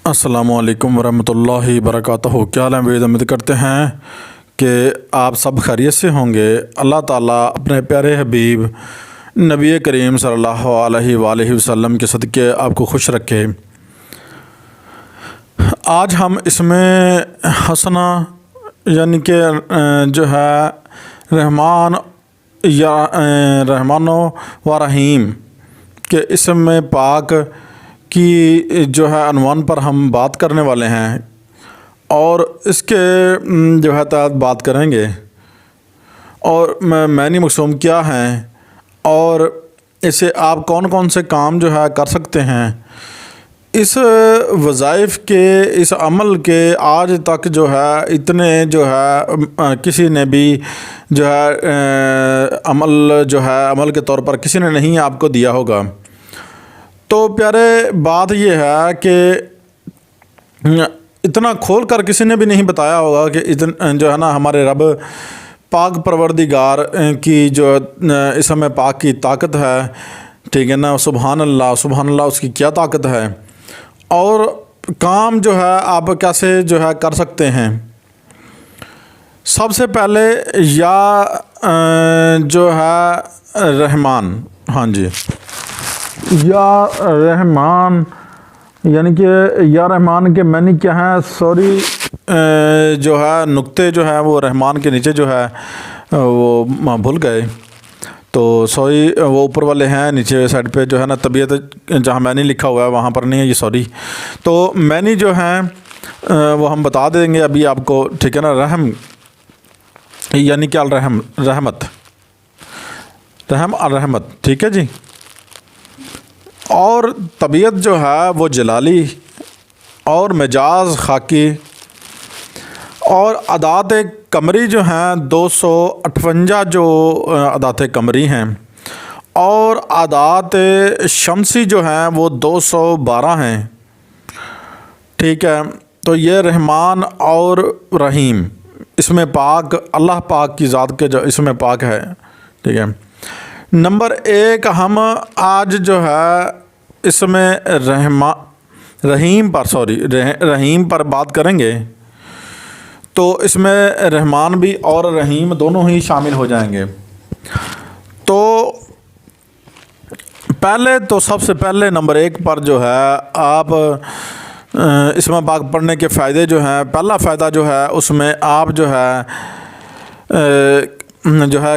السلام علیکم ورحمۃ اللہ وبرکاتہ۔ کیا حال ہے امید کرتے ہیں کہ آپ سب خیریت سے ہوں گے۔ اللہ تعالیٰ اپنے پیارے حبیب نبی کریم صلی اللہ علیہ وآلہ وسلم کے صدقے آپ کو خوش رکھے۔ آج ہم اس میں حسنہ یعنی کہ جو ہے رحمان و رحیم کے اسم پاک کی جو ہے عنوان پر ہم بات کرنے والے ہیں اور اس کے جو ہے تحت بات کریں گے اور معنی مقصود کیا ہیں اور اسے آپ کون کون سے کام جو ہے کر سکتے ہیں۔ اس وظائف کے اس عمل کے آج تک جو ہے اتنے جو ہے کسی نے بھی جو ہے عمل کے طور پر کسی نے نہیں آپ کو دیا ہوگا۔ تو پیارے بات یہ ہے کہ اتنا کھول کر کسی نے بھی نہیں بتایا ہوگا کہ جو ہے نا ہمارے رب پاک پروردگار کی جو اسم پاک کی طاقت ہے، ٹھیک ہے نا، سبحان اللہ اس کی کیا طاقت ہے اور کام جو ہے آپ کیسے جو ہے کر سکتے ہیں۔ سب سے پہلے یا جو ہے رحمان، ہاں جی، یا رحمان یعنی کہ یا رحمان کے معنی کیا ہیں؟ سوری جو ہے نقطے جو ہے وہ رحمان کے نیچے جو ہے وہ بھول گئے، تو سوری وہ اوپر والے ہیں، نیچے سائڈ پہ جو ہے نا طبیعت جہاں معنی لکھا ہوا ہے وہاں پر نہیں ہے، یہ سوری۔ تو معنی جو ہیں وہ ہم بتا دیں گے ابھی آپ کو، ٹھیک ہے نا۔ رحم یعنی کہ رحمت، رحم الرحمت، ٹھیک ہے جی۔ اور طبیعت جو ہے وہ جلالی اور مجاز خاکی اور عدات قمری جو ہیں 258 جو عدات قمری ہیں اور عدات شمسی جو ہیں وہ 212 ہیں، ٹھیک ہے۔ تو یہ رحمان اور رحیم اسم پاک اللہ پاک کی ذات کے جو اسم پاک ہے، ٹھیک ہے۔ نمبر 1 ہم آج جو ہے اس میں رحیم پر بات کریں گے، تو اس میں رحمان بھی اور رحیم دونوں ہی شامل ہو جائیں گے۔ تو سب سے پہلے نمبر 1 پر جو ہے آپ اسم پاک پڑھنے کے فائدے جو ہیں، پہلا فائدہ جو ہے اس میں آپ جو ہے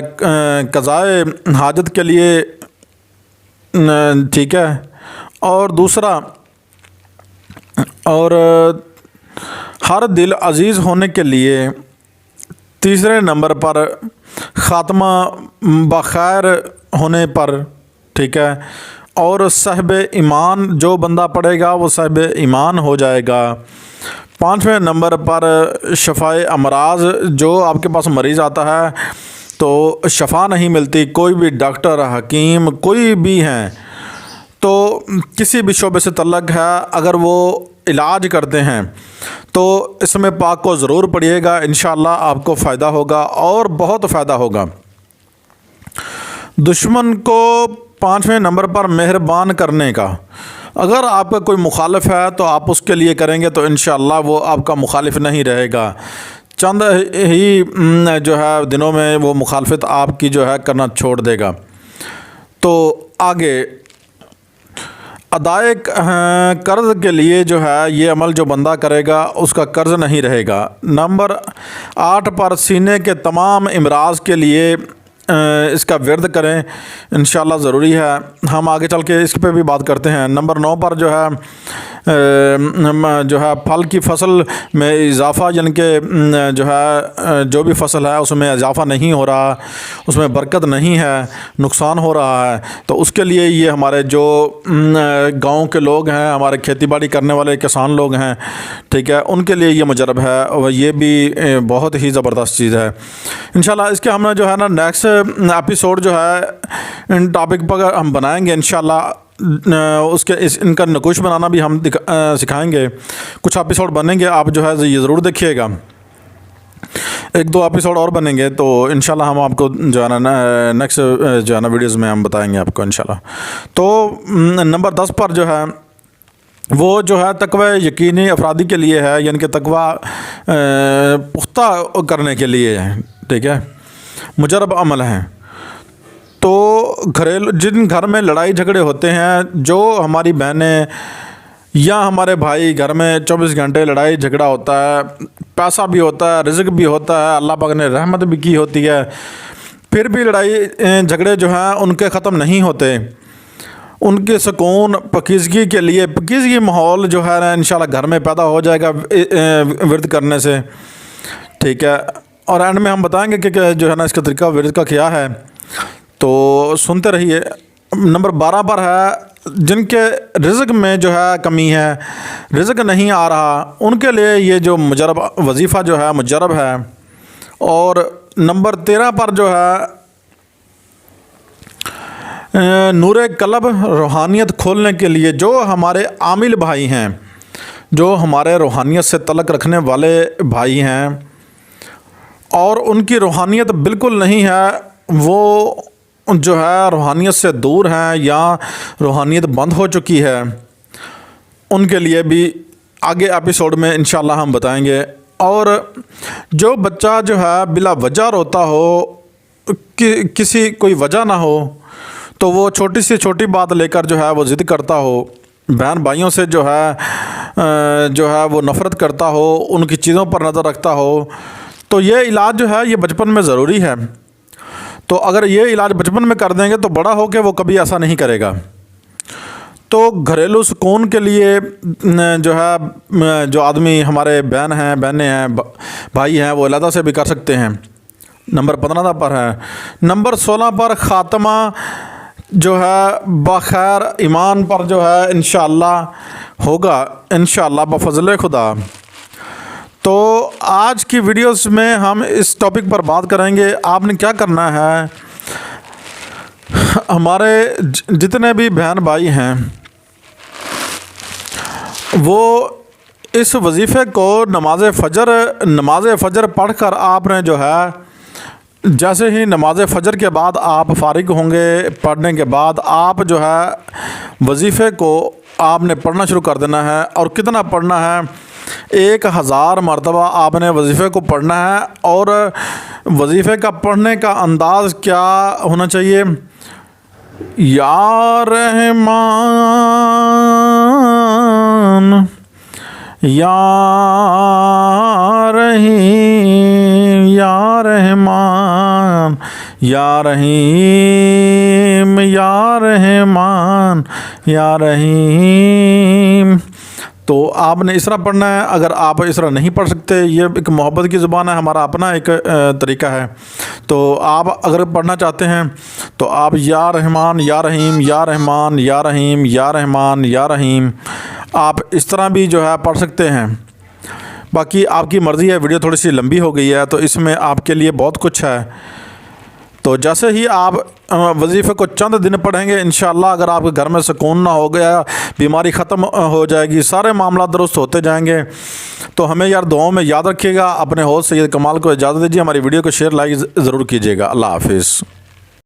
قضائے حاجت کے لیے، ٹھیک ہے، اور دوسرا اور ہر دل عزیز ہونے کے لیے، تیسرے نمبر پر خاتمہ بخیر ہونے پر، ٹھیک ہے، اور صاحب ایمان جو بندہ پڑھے گا وہ صاحب ایمان ہو جائے گا۔ 5ویں نمبر پر شفاء امراض، جو آپ کے پاس مریض آتا ہے تو شفا نہیں ملتی، کوئی بھی ڈاکٹر حکیم کوئی بھی ہیں تو کسی بھی شعبے سے تعلق ہے، اگر وہ علاج کرتے ہیں تو اسم پاک کو ضرور پڑھیے گا، انشاءاللہ آپ کو فائدہ ہوگا اور بہت فائدہ ہوگا۔ دشمن کو 5ویں نمبر پر مہربان کرنے کا، اگر آپ کا کوئی مخالف ہے تو آپ اس کے لیے کریں گے تو انشاءاللہ وہ آپ کا مخالف نہیں رہے گا، چند ہی جو ہے دنوں میں وہ مخالفت آپ کی جو ہے کرنا چھوڑ دے گا۔ تو آگے ادائے قرض کے لیے جو ہے یہ عمل جو بندہ کرے گا اس کا قرض نہیں رہے گا۔ نمبر 8 پر سینے کے تمام امراض کے لیے اس کا ورد کریں، انشاءاللہ ضروری ہے، ہم آگے چل کے اس پہ بھی بات کرتے ہیں۔ نمبر 9 پر جو ہے پھل کی فصل میں اضافہ، یعنی کہ جو بھی فصل ہے اس میں اضافہ نہیں ہو رہا، اس میں برکت نہیں ہے، نقصان ہو رہا ہے، تو اس کے لیے یہ ہمارے جو گاؤں کے لوگ ہیں، ہمارے کھیتی باڑی کرنے والے کسان لوگ ہیں، ٹھیک ہے، ان کے لیے یہ مجرب ہے اور یہ بھی بہت ہی زبردست چیز ہے۔ انشاءاللہ اس کے ہم نے جو ہے نا نیکسٹ ایپیسوڈ جو ہے ان ٹاپک پر ہم بنائیں گے انشاءاللہ، ان کا نقوش بنانا بھی ہم سکھائیں گے، کچھ ایپیسوڈ بنیں گے، آپ جو ہے یہ ضرور دیکھیے گا، 1-2 ایپیسوڈ اور بنیں گے تو انشاءاللہ ہم آپ کو جو ہے نا نیکسٹ جو ہے نا ویڈیوز میں ہم بتائیں گے آپ کو انشاءاللہ۔ تو نمبر 10 پر جو ہے وہ جو ہے تقوی یقینی افرادی کے لیے ہے، یعنی کہ تقوی پختہ کرنے کے لیے ہے، ٹھیک ہے، مجرب عمل ہیں۔ تو جن گھر میں لڑائی جھگڑے ہوتے ہیں، جو ہماری بہنیں یا ہمارے بھائی گھر میں 24 گھنٹے لڑائی جھگڑا ہوتا ہے، پیسہ بھی ہوتا ہے، رزق بھی ہوتا ہے، اللہ پاک نے رحمت بھی کی ہوتی ہے، پھر بھی لڑائی جھگڑے جو ہیں ان کے ختم نہیں ہوتے، ان کے سکون پاکیزگی کے لیے پاکیزگی ماحول جو ہے نا انشاءاللہ گھر میں پیدا ہو جائے گا ورد کرنے سے، ٹھیک ہے۔ اور اینڈ میں ہم بتائیں گے کہ جو ہے نا اس کا طریقہ ورد کا کیا ہے، تو سنتے رہیے۔ نمبر 12 پر ہے جن کے رزق میں جو ہے کمی ہے، رزق نہیں آ رہا، ان کے لیے یہ جو مجرب وظیفہ جو ہے مجرب ہے۔ اور نمبر 13 پر جو ہے نور قلب روحانیت کھولنے کے لیے جو ہمارے عامل بھائی ہیں، جو ہمارے روحانیت سے تعلق رکھنے والے بھائی ہیں اور ان کی روحانیت بالکل نہیں ہے، وہ جو ہے روحانیت سے دور ہیں یا روحانیت بند ہو چکی ہے، ان کے لیے بھی آگے ایپیسوڈ میں انشاءاللہ ہم بتائیں گے۔ اور جو بچہ جو ہے بلا وجہ روتا ہو، کسی کوئی وجہ نہ ہو، تو وہ چھوٹی سے چھوٹی بات لے کر جو ہے وہ ضد کرتا ہو، بہن بھائیوں سے جو ہے وہ نفرت کرتا ہو، ان کی چیزوں پر نظر رکھتا ہو، تو یہ علاج جو ہے یہ بچپن میں ضروری ہے۔ تو اگر یہ علاج بچپن میں کر دیں گے تو بڑا ہو کے وہ کبھی ایسا نہیں کرے گا۔ تو گھریلو سکون کے لیے جو ہے جو آدمی ہمارے بہنیں ہیں بھائی ہیں وہ علیحدہ سے بھی کر سکتے ہیں۔ نمبر 15 پر ہے۔ نمبر 16 پر خاتمہ جو ہے بخیر ایمان پر جو ہے انشاءاللہ ہوگا، انشاءاللہ بفضل خدا۔ تو آج کی ویڈیوز میں ہم اس ٹاپک پر بات کریں گے۔ آپ نے کیا کرنا ہے، ہمارے جتنے بھی بہن بھائی ہیں وہ اس وظیفے کو نماز فجر پڑھ کر آپ نے جو ہے جیسے ہی نماز فجر کے بعد آپ فارغ ہوں گے، پڑھنے کے بعد آپ جو ہے وظیفے کو آپ نے پڑھنا شروع کر دینا ہے۔ اور کتنا پڑھنا ہے، 1000 مرتبہ آپ نے وظیفے کو پڑھنا ہے۔ اور وظیفے کا پڑھنے کا انداز کیا ہونا چاہیے، یا رحمان یا رحیم یا رحمان یا رحیم یا رحمان یا رحیم۔ تو آپ نے اس طرح پڑھنا ہے۔ اگر آپ اس طرح نہیں پڑھ سکتے، یہ ایک محبت کی زبان ہے، ہمارا اپنا ایک طریقہ ہے، تو آپ اگر پڑھنا چاہتے ہیں تو آپ یا رحمان یا رحیم یا رحمان یا رحیم یا رحمان یا رحیم آپ اس طرح بھی جو ہے پڑھ سکتے ہیں۔ باقی آپ کی مرضی ہے۔ ویڈیو تھوڑی سی لمبی ہو گئی ہے تو اس میں آپ کے لیے بہت کچھ ہے۔ تو جیسے ہی آپ وظیفے کو چند دن پڑھیں گے انشاءاللہ، اگر آپ کے گھر میں سکون نہ ہو گیا، بیماری ختم ہو جائے گی، سارے معاملات درست ہوتے جائیں گے۔ تو ہمیں یار دعاؤں میں یاد رکھیے گا۔ اپنے ہوسٹ سید کمال کو اجازت دیجیے۔ ہماری ویڈیو کو شیئر لائک ضرور کیجیے گا۔ اللہ حافظ۔